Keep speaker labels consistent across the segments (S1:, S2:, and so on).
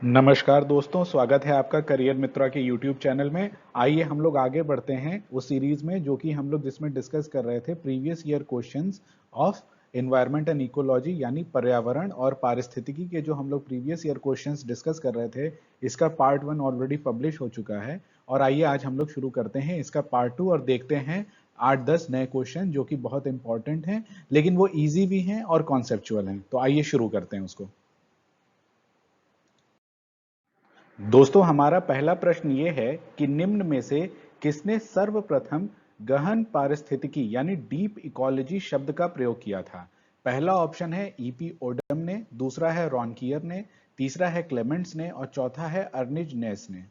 S1: नमस्कार दोस्तों, स्वागत है आपका करियर मित्रा के YouTube चैनल में। आइए हम लोग आगे बढ़ते हैं उस सीरीज में जो कि हम लोग जिसमें डिस्कस कर रहे थे previous year questions of environment and ecology, यानी पर्यावरण और पारिस्थितिकी के जो हम लोग प्रीवियस ईयर क्वेश्चंस डिस्कस कर रहे थे। इसका पार्ट 1 ऑलरेडी पब्लिश हो चुका है और आइए आज हम लोग शुरू करते हैं इसका पार्ट 2 और देखते हैं 8-10 नए क्वेश्चन जो कि बहुत इंपॉर्टेंट हैं, लेकिन वो ईजी भी हैं और कॉन्सेप्चुअल हैं। तो आइए शुरू करते हैं उसको। दोस्तों, हमारा पहला प्रश्न ये है कि निम्न में से किसने सर्वप्रथम गहन पारिस्थितिकी यानी डीप इकोलॉजी शब्द का प्रयोग किया था। पहला ऑप्शन है ईपी ओडम ने, दूसरा है रॉनकियर ने, तीसरा है क्लेमेंट्स ने और चौथा है अर्निज नेस ने।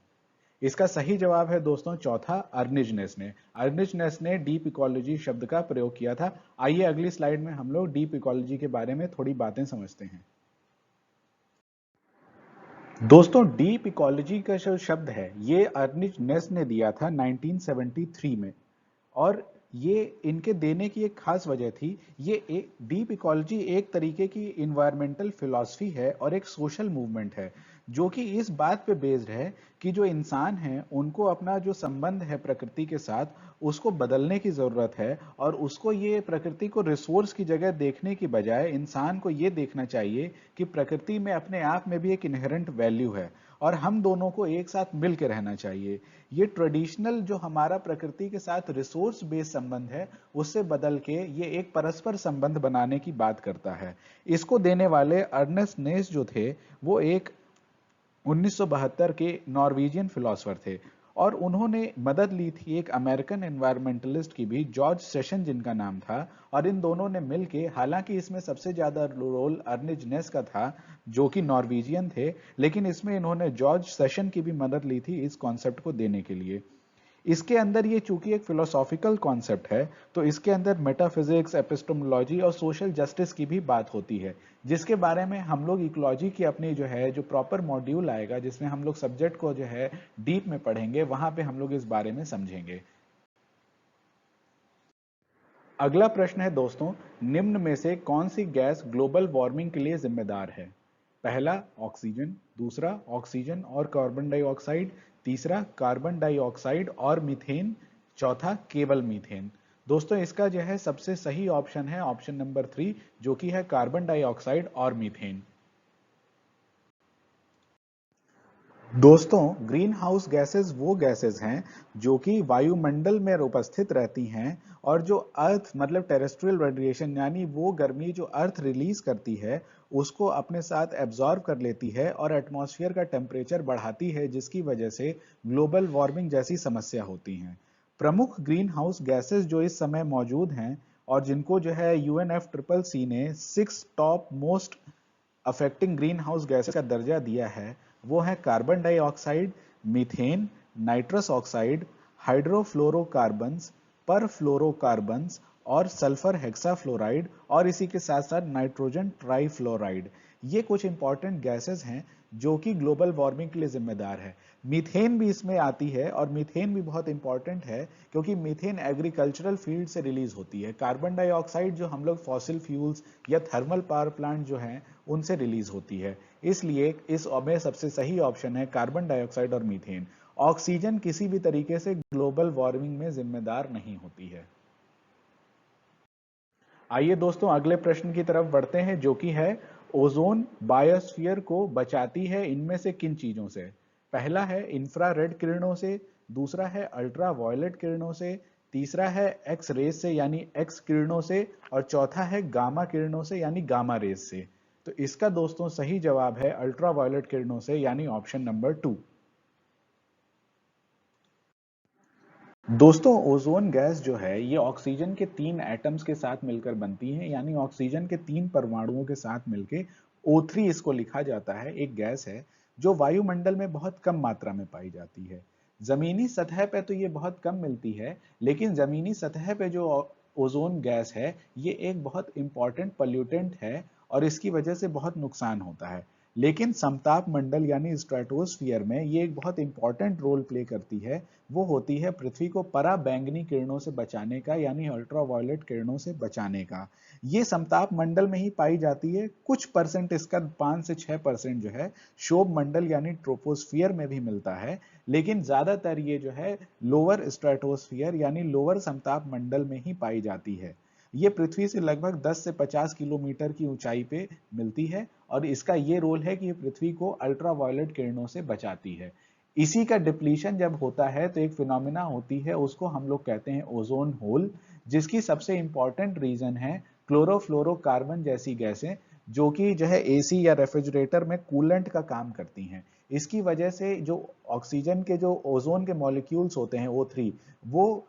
S1: इसका सही जवाब है दोस्तों चौथा, अर्निज नेस ने। अर्निज नेस ने डीप इकोलॉजी शब्द का प्रयोग किया था। आइए अगली स्लाइड में हम लोग डीप इकोलॉजी के बारे में थोड़ी बातें समझते हैं। दोस्तों, डीप इकोलॉजी का जो शब्द है ये अर्निज नेस ने दिया था 1973 में, और ये इनके देने की एक खास वजह थी। ये एक डीप इकोलॉजी एक तरीके की इन्वायरमेंटल फिलॉसफी है और एक सोशल मूवमेंट है जो कि इस बात पे बेस्ड है कि जो इंसान हैं उनको अपना जो संबंध है प्रकृति के साथ उसको बदलने की जरूरत है, और उसको ये प्रकृति को रिसोर्स की जगह देखने की बजाय इंसान को ये देखना चाहिए कि प्रकृति में अपने आप में भी एक इनहेरेंट वैल्यू है और हम दोनों को एक साथ मिलकर रहना चाहिए। ये ट्रेडिशनल जो हमारा प्रकृति के साथ रिसोर्स बेस्ड संबंध है उससे बदल के ये एक परस्पर संबंध बनाने की बात करता है। इसको देने वाले अर्नेस्ट नेस जो थे वो एक 1972 के नॉर्वेजियन फिलोसोफर थे, और उन्होंने मदद ली थी एक अमेरिकन एनवायरमेंटलिस्ट की भी, जॉर्ज सेशन जिनका नाम था। और इन दोनों ने मिलके, हालांकि इसमें सबसे ज्यादा रोल अर्निज नेस का था जो कि नॉर्वेजियन थे, लेकिन इसमें इन्होंने जॉर्ज सेशन की भी मदद ली थी इस कॉन्सेप्ट को देने के लिए। इसके अंदर ये चूंकि एक फिलोसॉफिकल कॉन्सेप्ट है तो इसके अंदर मेटाफिजिक्स, एपिस्टेमोलॉजी और सोशल जस्टिस की भी बात होती है, जिसके बारे में हम लोग इकोलॉजी की अपनी जो है जो प्रॉपर मॉड्यूल आएगा जिसमें हम लोग सब्जेक्ट को जो है डीप में पढ़ेंगे, वहां पे हम लोग इस बारे में समझेंगे। अगला प्रश्न है दोस्तों, निम्न में से कौन सी गैस ग्लोबल वार्मिंग के लिए जिम्मेदार है। पहला ऑक्सीजन, दूसरा ऑक्सीजन और कार्बन डाइऑक्साइड, तीसरा कार्बन डाइऑक्साइड और मीथेन, चौथा केवल मीथेन। दोस्तों, इसका जो है सबसे सही ऑप्शन है ऑप्शन नंबर 3 जो कि है कार्बन डाइऑक्साइड और मीथेन। दोस्तों, ग्रीन हाउस गैसेस वो गैसेस हैं जो कि वायुमंडल में उपस्थित रहती हैं और जो अर्थ मतलब टेरेस्ट्रियल रेडिएशन यानी वो गर्मी जो अर्थ रिलीज करती है उसको अपने साथ एब्जॉर्ब कर लेती है और एटमॉस्फेयर का टेम्परेचर बढ़ाती है, जिसकी वजह से ग्लोबल वार्मिंग जैसी समस्या होती हैं। प्रमुख ग्रीन हाउस गैसेस जो इस समय मौजूद हैं और जिनको जो है UNFCCC ने 6 top most affecting green house gases का दर्जा दिया है, वो है carbon dioxide, methane, nitrous oxide, hydrofluorocarbons, perfluorocarbons और सल्फर हेक्साफ्लोराइड, और इसी के साथ साथ नाइट्रोजन ट्राइफ्लोराइड। ये कुछ इंपॉर्टेंट गैसेस हैं जो कि ग्लोबल वार्मिंग के लिए जिम्मेदार है। मीथेन भी इसमें आती है और मीथेन भी बहुत इंपॉर्टेंट है क्योंकि मीथेन एग्रीकल्चरल फील्ड से रिलीज होती है। कार्बन डाइऑक्साइड जो हम लोग फॉसिल फ्यूल्स या थर्मल पावर प्लांट जो हैं उनसे रिलीज होती है। इसलिए इस में सबसे सही ऑप्शन है कार्बन डाइऑक्साइड और मीथेन। ऑक्सीजन किसी भी तरीके से ग्लोबल वार्मिंग में जिम्मेदार नहीं होती है। आइए दोस्तों अगले प्रश्न की तरफ बढ़ते हैं जो कि है ओजोन बायोस्फीयर को बचाती है इनमें से किन चीजों से। पहला है इंफ्रारेड किरणों से, दूसरा है अल्ट्रा वायलेट किरणों से, तीसरा है एक्स रेज से यानी एक्स किरणों से, और चौथा है गामा किरणों से यानी गामा रेज से। तो इसका दोस्तों सही जवाब है अल्ट्रा वायलेट किरणों से यानी ऑप्शन नंबर 2। दोस्तों, ओजोन गैस जो है ये ऑक्सीजन के 3 एटम्स के साथ मिलकर बनती है, यानी ऑक्सीजन के 3 परमाणुओं के साथ मिलकर O3 इसको लिखा जाता है। एक गैस है जो वायुमंडल में बहुत कम मात्रा में पाई जाती है। जमीनी सतह पे तो ये बहुत कम मिलती है, लेकिन जमीनी सतह पे जो ओजोन गैस है ये एक बहुत इंपॉर्टेंट पॉल्यूटेंट है और इसकी वजह से बहुत नुकसान होता है। लेकिन समताप मंडल यानी स्ट्रेटोस्फियर में ये एक बहुत इंपॉर्टेंट रोल प्ले करती है। वो होती है पृथ्वी को पराबैंगनी किरणों से बचाने का, यानी अल्ट्रावायलेट किरणों से बचाने का। ये समताप मंडल में ही पाई जाती है। कुछ परसेंट इसका 5 से 6% जो है शोभ मंडल यानी ट्रोपोस्फियर में भी मिलता है, लेकिन ज्यादातर ये जो है लोअर स्ट्रेटोस्फियर यानी लोअर समताप मंडल में ही पाई जाती है। ये पृथ्वी से लगभग 10 से 50 किलोमीटर की ऊंचाई पे मिलती है और इसका ये रोल है कि ये पृथ्वी को अल्ट्रावायलेट किरणों से बचाती है। इसी का डिप्लीशन जब होता है तो एक फिनोमिना होती है, उसको हम लोग कहते हैं ओजोन होल, जिसकी सबसे इंपॉर्टेंट रीजन है क्लोरोफ्लोरोकार्बन जैसी गैसें, जो कि जो है एसी या रेफ्रिजरेटर में कूलेंट का काम करती हैं। इसकी वजह से जो ऑक्सीजन के जो ओजोन के मॉलिक्यूल्स होते हैं O3, वो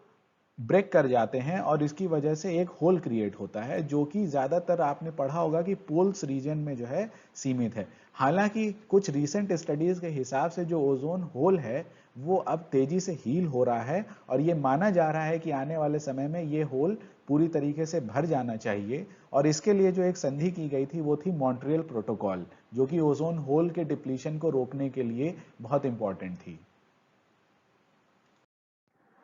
S1: ब्रेक कर जाते हैं और इसकी वजह से एक होल क्रिएट होता है, जो कि ज्यादातर आपने पढ़ा होगा कि पोल्स रीजन में जो है सीमित है। हालांकि कुछ रीसेंट स्टडीज के हिसाब से जो ओजोन होल है वो अब तेजी से हील हो रहा है और ये माना जा रहा है कि आने वाले समय में ये होल पूरी तरीके से भर जाना चाहिए। और इसके लिए जो एक संधि की गई थी वो थी मॉन्ट्रियल प्रोटोकॉल, जो कि ओजोन होल के डिप्लीशन को रोकने के लिए बहुत इंपॉर्टेंट थी।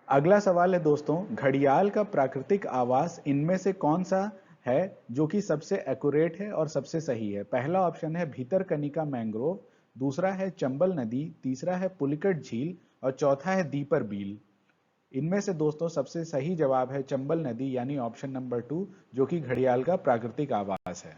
S1: अगला सवाल है दोस्तों, घड़ियाल का प्राकृतिक आवास इनमें से कौन सा है जो कि सबसे एक्यूरेट है और सबसे सही है? पहला ऑप्शन है भीतरकनिका मैंग्रोव, दूसरा है चंबल नदी, तीसरा है पुलिकट झील और चौथा है दीपर बील। इनमें से दोस्तों सबसे सही जवाब है चंबल नदी यानी ऑप्शन नंबर 2, जो कि घड़ियाल का प्राकृतिक आवास है।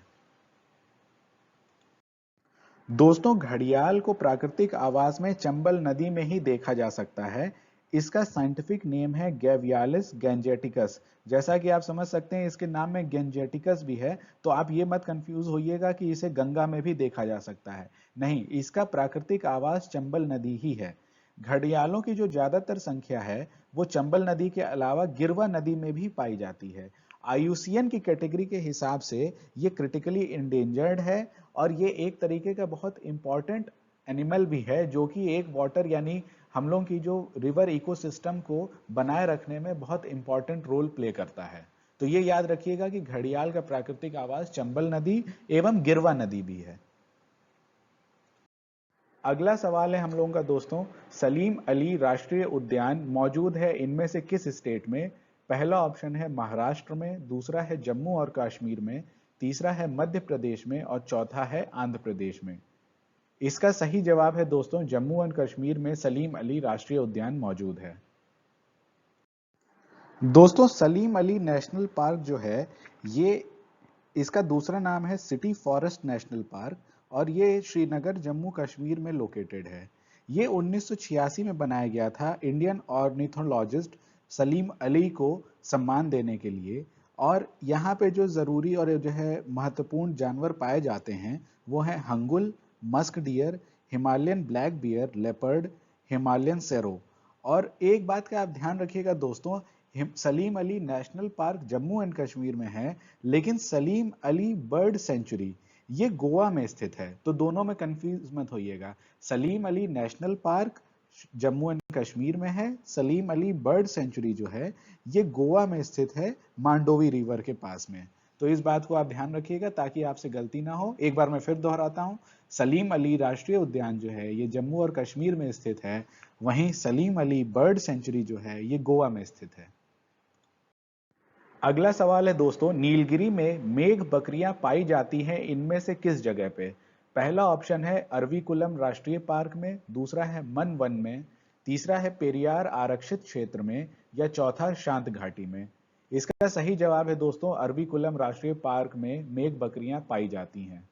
S1: दोस्तों घड़ियाल को प्राकृतिक आवास में चंबल नदी में ही देखा जा सकता है। इसका साइंटिफिक नेम है गैवियालिस गैंजेटिकस। जैसा कि आप समझ सकते हैं इसके नाम में गैंजेटिकस भी है, तो आप ये मत कंफ्यूज होइएगा कि इसे गंगा में भी देखा जा सकता है। नहीं, इसका प्राकृतिक आवास चंबल नदी ही है। घड़ियालों की जो ज्यादातर संख्या है वो चंबल नदी के अलावा गिरवा नदी में भी पाई जाती है। आईयूसीएन की कैटेगरी के हिसाब से ये क्रिटिकली इंडेंजर्ड है और ये एक तरीके का बहुत इंपॉर्टेंट एनिमल भी है, जो कि एक वाटर यानी हम लोग की जो रिवर इकोसिस्टम को बनाए रखने में बहुत इंपॉर्टेंट रोल प्ले करता है। तो ये याद रखिएगा कि घड़ियाल का प्राकृतिक आवास चंबल नदी एवं गिरवा नदी भी है। अगला सवाल है हम लोगों का दोस्तों, सलीम अली राष्ट्रीय उद्यान मौजूद है इनमें से किस स्टेट में? पहला ऑप्शन है महाराष्ट्र में, दूसरा है जम्मू और कश्मीर में, तीसरा है मध्य प्रदेश में और चौथा है आंध्र प्रदेश में। इसका सही जवाब है दोस्तों जम्मू एंड कश्मीर में सलीम अली राष्ट्रीय उद्यान मौजूद है। दोस्तों सलीम अली नेशनल पार्क जो है ये, इसका दूसरा नाम है सिटी फॉरेस्ट नेशनल पार्क और ये श्रीनगर जम्मू कश्मीर में लोकेटेड है। ये 1986 में बनाया गया था इंडियन ऑर्निथोलॉजिस्ट सलीम अली को सम्मान देने के लिए। और यहाँ पे जो जरूरी और जो है महत्वपूर्ण जानवर पाए जाते हैं वो हैं hangul, musk deer, Himalayan black bear, leopard, Himalayan serow. और एक बात का आप ध्यान रखिएगा दोस्तों, Salim Ali national park Jammu and Kashmir में है, लेकिन सलीम अली बर्ड सेंचुरी ये गोवा में स्थित है। तो दोनों में कंफ्यूज मत होइएगा। Salim Ali national park Jammu and Kashmir में है, सलीम अली बर्ड सेंचुरी जो है ये गोवा में स्थित है, मांडोवी रिवर के पास में। तो इस बात को आप ध्यान रखिएगा ताकि आपसे गलती ना हो। एक बार मैं फिर दोहराता हूं, सलीम अली राष्ट्रीय उद्यान जो है ये जम्मू और कश्मीर में स्थित है, वहीं सलीम अली बर्ड सेंचुरी जो है ये गोवा में स्थित है। अगला सवाल है दोस्तों, नीलगिरी में मेघ बकरियां पाई जाती हैं इनमें से किस जगह पे? पहला ऑप्शन है अरविकुलम राष्ट्रीय पार्क में, दूसरा है मन वन में, तीसरा है पेरियार आरक्षित क्षेत्र में या चौथा शांत घाटी में। इसका सही जवाब है दोस्तों अरविकुलम राष्ट्रीय पार्क में मेघ बकरियां पाई जाती हैं।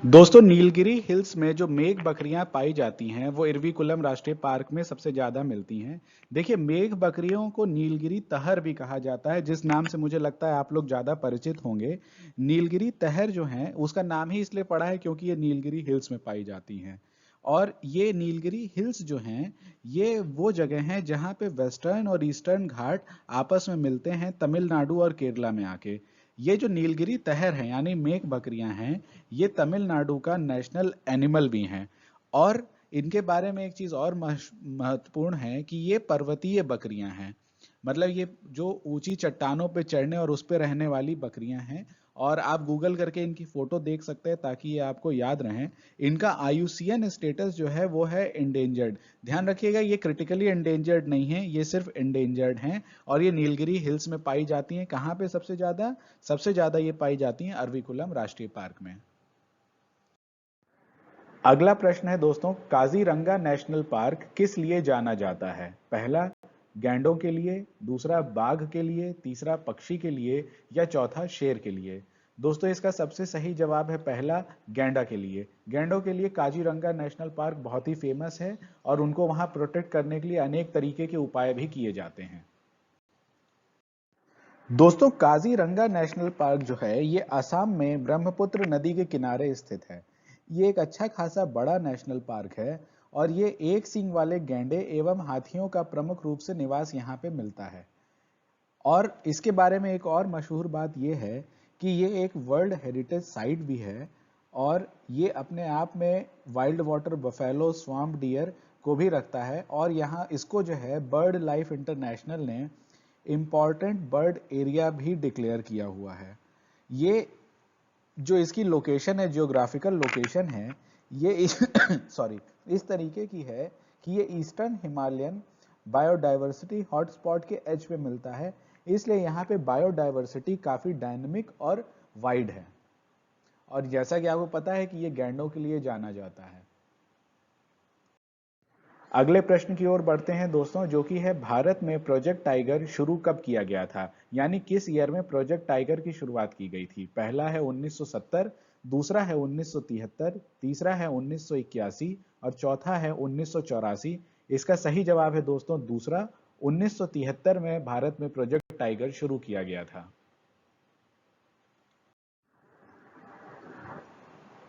S1: दोस्तों नीलगिरी हिल्स में जो मेघ बकरियां पाई जाती हैं वो इरविकुलम राष्ट्रीय पार्क में सबसे ज्यादा मिलती हैं। देखिए मेघ बकरियों को नीलगिरी तहर भी कहा जाता है, जिस नाम से मुझे लगता है आप लोग ज्यादा परिचित होंगे। नीलगिरी तहर जो है उसका नाम ही इसलिए पड़ा है क्योंकि ये नीलगिरी हिल्स में पाई जाती हैं। और ये नीलगिरी हिल्स जो हैं ये वो जगह हैं जहां पे वेस्टर्न और ईस्टर्न घाट आपस में मिलते हैं तमिलनाडु और केरला में आके। ये जो नीलगिरी तहर है यानी मेघ बकरियां हैं ये तमिलनाडु का नेशनल एनिमल भी हैं। और इनके बारे में एक चीज और महत्वपूर्ण है कि ये पर्वतीय बकरियां हैं। मतलब ये जो ऊंची चट्टानों पे चढ़ने और उस पे रहने वाली बकरियां हैं और आप गूगल करके इनकी फोटो देख सकते हैं ताकि ये आपको याद रहें। इनका आईयूसीएन स्टेटस जो है वो है इंडेंजर्ड। ध्यान रखिएगा, ये क्रिटिकली इंडेंजर्ड नहीं है, ये सिर्फ इंडेंजर्ड हैं और ये नीलगिरी हिल्स में पाई जाती हैं। कहाँ पे सबसे ज्यादा ये पाई जाती हैं अरविकुलम राष्ट्रीय पार्क में। अगला प्रश्न है दोस्तों, काजीरंगा नेशनल पार्क किस लिए जाना जाता है? पहला, गैंडों के लिए, दूसरा बाघ के लिए, तीसरा पक्षी के लिए, या चौथा शेर के लिए। दोस्तों इसका सबसे सही जवाब है पहला, गैंडा के लिए। गैंडों के लिए काजीरंगा नेशनल पार्क बहुत ही फेमस है और उनको वहां प्रोटेक्ट करने के लिए अनेक तरीके के उपाय भी किए जाते हैं। दोस्तों काजीरंगा नेशनल पार्क जो है ये असम में ब्रह्मपुत्र नदी के किनारे स्थित है। ये एक अच्छा खासा बड़ा नेशनल पार्क है और ये एक सींग वाले गैंडे एवं हाथियों का प्रमुख रूप से निवास यहाँ पे मिलता है। और इसके बारे में एक और मशहूर बात यह है कि ये एक वर्ल्ड हेरिटेज साइट भी है और ये अपने आप में wild water buffalo, swamp deer को भी रखता है और यहाँ इसको जो है बर्ड लाइफ इंटरनेशनल ने इम्पॉर्टेंट बर्ड एरिया भी डिक्लेयर किया हुआ है। ये जो इसकी लोकेशन है, जियोग्राफिकल लोकेशन है, ये इस सॉरी इस तरीके की है कि ये ईस्टर्न हिमालयन बायोडाइवर्सिटी हॉटस्पॉट के एज पे मिलता है, इसलिए यहाँ पे बायोडाइवर्सिटी काफी डायनेमिक और वाइड है। और जैसा कि आपको पता है कि ये गैंडों के लिए जाना जाता है। अगले प्रश्न की ओर बढ़ते हैं दोस्तों, जो कि है भारत में प्रोजेक्ट टाइगर शुरू कब किया गया था? यानी किस ईयर में प्रोजेक्ट टाइगर की शुरुआत की गई थी? पहला है 1970, दूसरा है 1973, तीसरा है 1981 और चौथा है 1984। इसका सही जवाब है दोस्तों दूसरा, 1973 में भारत में प्रोजेक्ट टाइगर शुरू किया गया था।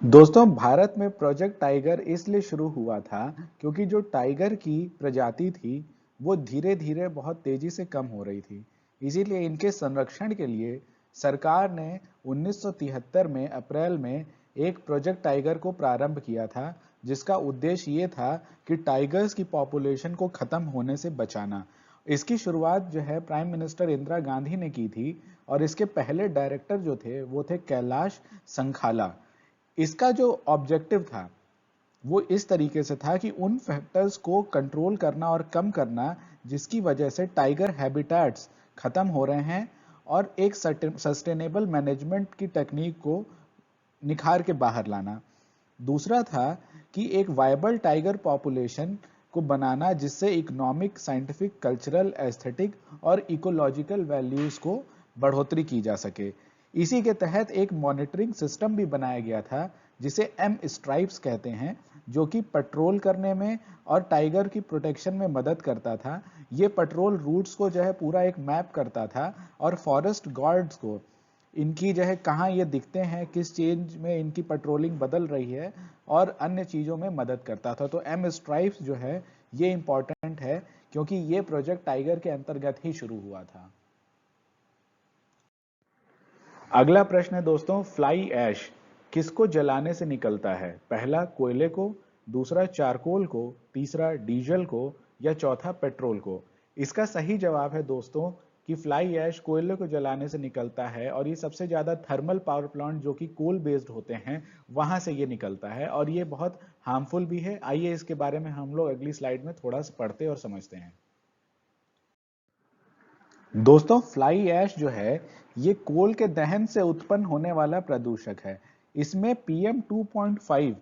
S1: दोस्तों भारत में प्रोजेक्ट टाइगर इसलिए शुरू हुआ था क्योंकि जो टाइगर की प्रजाति थी वो धीरे धीरे बहुत तेजी से कम हो रही थी। इसीलिए इनके संरक्षण के लिए सरकार ने 1973 में अप्रैल में एक प्रोजेक्ट टाइगर को प्रारंभ किया था, जिसका उद्देश्य ये था कि टाइगर्स की पॉपुलेशन को खत्म होने से बचाना। इसकी शुरुआत जो है प्राइम मिनिस्टर इंदिरा गांधी ने की थी और इसके पहले डायरेक्टर जो थे वो थे कैलाश संखाला। इसका जो ऑब्जेक्टिव था वो इस तरीके से था कि उन फैक्टर्स को कंट्रोल करना और कम करना जिसकी वजह से टाइगर हैबिटेट्स खत्म हो रहे हैं और एक सस्टेनेबल मैनेजमेंट की टेक्निक को निखार के बाहर लाना। दूसरा था कि एक वायबल टाइगर पॉपुलेशन को बनाना जिससे इकोनॉमिक, साइंटिफिक, कल्चरल, एस्थेटिक और इकोलॉजिकल वैल्यूज को बढ़ोतरी की जा सके। इसी के तहत एक मॉनिटरिंग सिस्टम भी बनाया गया था जिसे एम स्ट्राइप्स कहते हैं, जो कि पेट्रोल करने में और टाइगर की प्रोटेक्शन में मदद करता था। ये पेट्रोल रूट्स को जो है पूरा एक मैप करता था और फॉरेस्ट गार्ड्स को इनकी जो है कहाँ ये दिखते हैं, किस चेंज में इनकी पेट्रोलिंग बदल रही है और अन्य चीज़ों में मदद करता था। तो एम स्ट्राइप्स जो है ये इंपॉर्टेंट है क्योंकि ये प्रोजेक्ट टाइगर के अंतर्गत ही शुरू हुआ था। अगला प्रश्न है दोस्तों, फ्लाई ऐश किसको जलाने से निकलता है? पहला कोयले को, दूसरा चारकोल को, तीसरा डीजल को या चौथा पेट्रोल को। इसका सही जवाब है दोस्तों कि फ्लाई ऐश कोयले को जलाने से निकलता है और ये सबसे ज्यादा थर्मल पावर प्लांट जो कि कोल बेस्ड होते हैं वहां से ये निकलता है और ये बहुत हार्मफुल भी है। आइए इसके बारे में हम लोग अगली स्लाइड में थोड़ा सा पढ़ते और समझते हैं। दोस्तों फ्लाई ऐश जो है ये कोल के दहन से उत्पन्न होने वाला प्रदूषक है। इसमें पीएम 2.5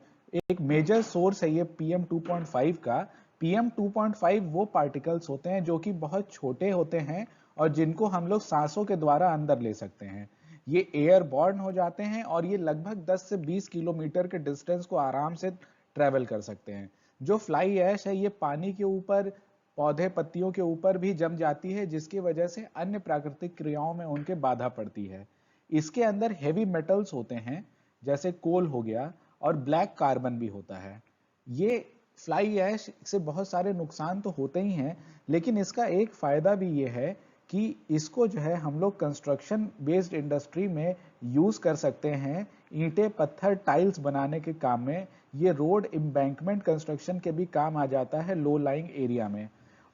S1: एक मेजर सोर्स है। ये पीएम 2.5 का पीएम 2.5 वो पार्टिकल्स होते हैं जो कि बहुत छोटे होते हैं और जिनको हम लोग सांसों के द्वारा अंदर ले सकते हैं। ये एयरबॉर्न हो जाते हैं और ये लगभग 10 से 20 किलोमीटर के डिस्टेंस को आराम से ट्रेवल कर सकते हैं। जो फ्लाई ऐश है ये पानी के ऊपर, पौधे पत्तियों के ऊपर भी जम जाती है जिसकी वजह से अन्य प्राकृतिक क्रियाओं में उनके बाधा पड़ती है। इसके अंदर हेवी मेटल्स होते हैं जैसे कोल हो गया और ब्लैक कार्बन भी होता है। ये फ्लाई ऐश से बहुत सारे नुकसान तो होते ही हैं, लेकिन इसका एक फायदा भी ये है कि इसको जो है हम लोग कंस्ट्रक्शन बेस्ड इंडस्ट्री में यूज कर सकते हैं। ईंटें, पत्थर, टाइल्स बनाने के काम में ये रोड एम्बैंकमेंट कंस्ट्रक्शन के भी काम आ जाता है लो लाइंग एरिया में।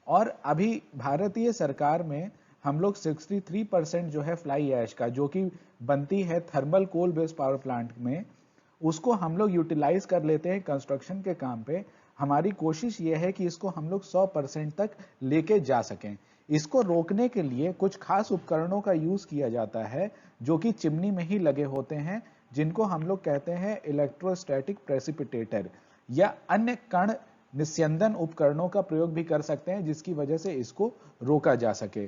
S1: और अभी भारतीय सरकार में हम लोग 63% जो है फ्लाई ऐश का, जो कि बनती है thermal coal based power plant में, उसको हम लोग यूटिलाइज कर लेते हैं कंस्ट्रक्शन के काम पे। हमारी कोशिश ये है कि इसको हम लोग 100% तक लेके जा सकें। इसको रोकने के लिए कुछ खास उपकरणों का यूज किया जाता है जो कि चिमनी में ही लगे होते हैं, जिनको हम लोग कहते हैं इलेक्ट्रोस्टैटिक प्रेसिपिटेटर, या अन्य कण निस्यंदन उपकरणों का प्रयोग भी कर सकते हैं, जिसकी वजह से इसको रोका जा सके।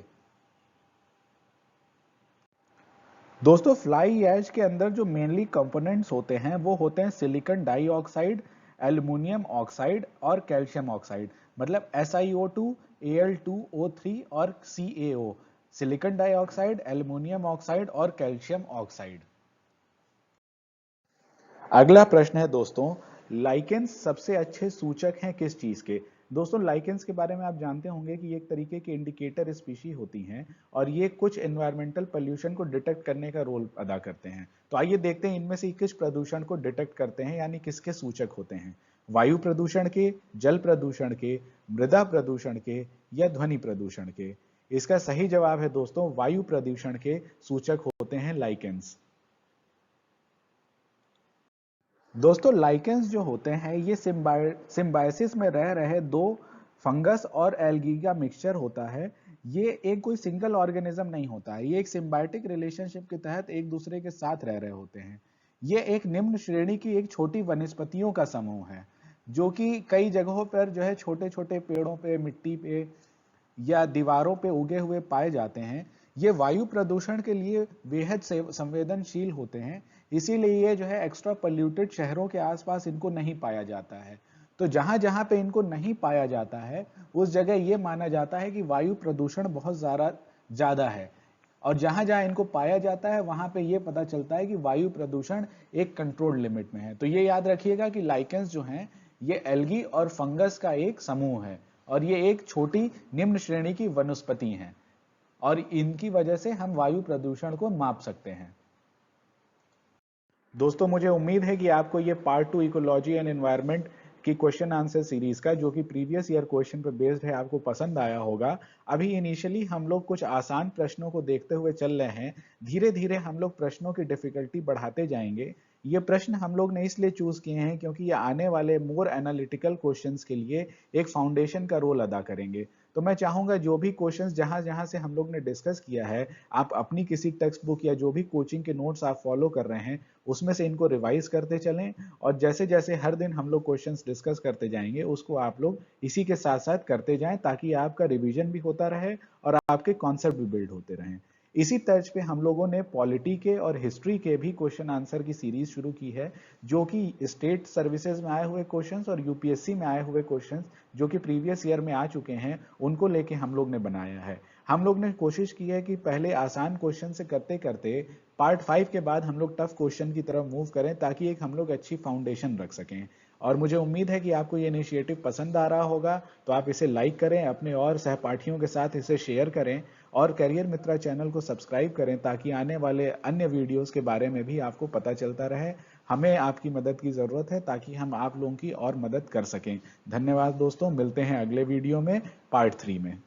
S1: दोस्तों, फ्लाई ऐश के अंदर जो मेनली कंपोनेंट्स होते हैं वो होते हैं सिलिकॉन डाइऑक्साइड, एल्युमिनियम ऑक्साइड और कैल्शियम ऑक्साइड। मतलब SiO2, Al2O3 और CaO, silicon dioxide, aluminium oxide और कैल्शियम ऑक्साइड। अगला प्रश्न है दोस्तों, लाइकेंस सबसे अच्छे सूचक हैं किस चीज के? दोस्तों, लाइकेंस के बारे में आप जानते होंगे कि ये एक तरीके की इंडिकेटर स्पीशी होती हैं और ये कुछ एनवायरमेंटल पोल्यूशन को डिटेक्ट करने का रोल अदा करते हैं। तो आइए देखते हैं इनमें से किस प्रदूषण को डिटेक्ट करते हैं, यानी किसके सूचक होते हैं। वायु प्रदूषण के, जल प्रदूषण के, मृदा प्रदूषण के, या ध्वनि प्रदूषण के? इसका सही जवाब है दोस्तों, वायु प्रदूषण के सूचक होते हैं लाइकेंस। दोस्तों, लाइकेंस जो होते हैं ये सिम्बायोसिस में रह रहे दो फंगस और एल्गी का मिक्सचर होता है। ये एक कोई सिंगल ऑर्गेनिज्म नहीं होता है, ये एक सिम्बायोटिक रिलेशनशिप के तहत एक दूसरे के साथ रह रहे होते हैं। ये एक निम्न श्रेणी की एक छोटी वनस्पतियों का समूह है, जो कि कई जगहों पर जो है छोटे छोटे पेड़ों पे, मिट्टी पे या दीवारों पे उगे हुए पाए जाते हैं। ये वायु प्रदूषण के लिए बेहद संवेदनशील होते हैं, इसीलिए ये जो है एक्स्ट्रा पोल्यूटेड शहरों के आसपास इनको नहीं पाया जाता है। तो जहां जहां पे इनको नहीं पाया जाता है, उस जगह ये माना जाता है कि वायु प्रदूषण बहुत ज्यादा है। और जहां जहां इनको पाया जाता है वहां पे ये पता चलता है कि वायु प्रदूषण एक कंट्रोल्ड लिमिट में है। तो ये याद रखिएगा कि लाइकेंस जो हैं ये एल्गी और फंगस का एक समूह है, और ये एक छोटी निम्न श्रेणी की वनस्पति हैं, और इनकी वजह से हम वायु प्रदूषण को माप सकते हैं। दोस्तों, मुझे उम्मीद है कि आपको ये पार्ट 2 इकोलॉजी एंड एनवायरनमेंट की क्वेश्चन आंसर सीरीज का, जो कि प्रीवियस ईयर क्वेश्चन पर बेस्ड है, आपको पसंद आया होगा। अभी इनिशियली हम लोग कुछ आसान प्रश्नों को देखते हुए चल रहे हैं, धीरे धीरे हम लोग प्रश्नों की डिफिकल्टी बढ़ाते जाएंगे। ये प्रश्न हम लोग ने इसलिए चूज किए हैं क्योंकि ये आने वाले मोर एनालिटिकल क्वेश्चंस के लिए एक फाउंडेशन का रोल अदा करेंगे। तो मैं चाहूंगा जो भी क्वेश्चंस जहां जहां से हम लोग ने डिस्कस किया है, आप अपनी किसी टेक्स्ट बुक या जो भी कोचिंग के नोट्स आप फॉलो कर रहे हैं उसमें से इनको रिवाइज करते चलें, और जैसे जैसे हर दिन हम लोग क्वेश्चंस डिस्कस करते जाएंगे उसको आप लोग इसी के साथ साथ करते जाएं, ताकि आपका रिवीजन भी होता रहे और आपके कॉन्सेप्ट भी बिल्ड होते रहें। इसी तर्ज पे हम लोगों ने पॉलिटी के और हिस्ट्री के भी क्वेश्चन आंसर की सीरीज शुरू की है, जो कि स्टेट सर्विसेज में आए हुए क्वेश्चंस और यूपीएससी में आए हुए क्वेश्चंस जो कि प्रीवियस ईयर में आ चुके हैं, उनको लेके हम लोग ने बनाया है। हम लोग ने कोशिश की है कि पहले आसान क्वेश्चन से करते करते पार्ट 5 के बाद हम लोग टफ क्वेश्चन की तरफ मूव करें, ताकि एक हम लोग अच्छी फाउंडेशन रख सकें। और मुझे उम्मीद है कि आपको ये इनिशिएटिव पसंद आ रहा होगा, तो आप इसे लाइक करें, अपने और सहपाठियों के साथ इसे शेयर करें, और करियर मित्रा चैनल को सब्सक्राइब करें, ताकि आने वाले अन्य वीडियोस के बारे में भी आपको पता चलता रहे। हमें आपकी मदद की ज़रूरत है ताकि हम आप लोगों की और मदद कर सकें। धन्यवाद दोस्तों, मिलते हैं अगले वीडियो में पार्ट 3 में।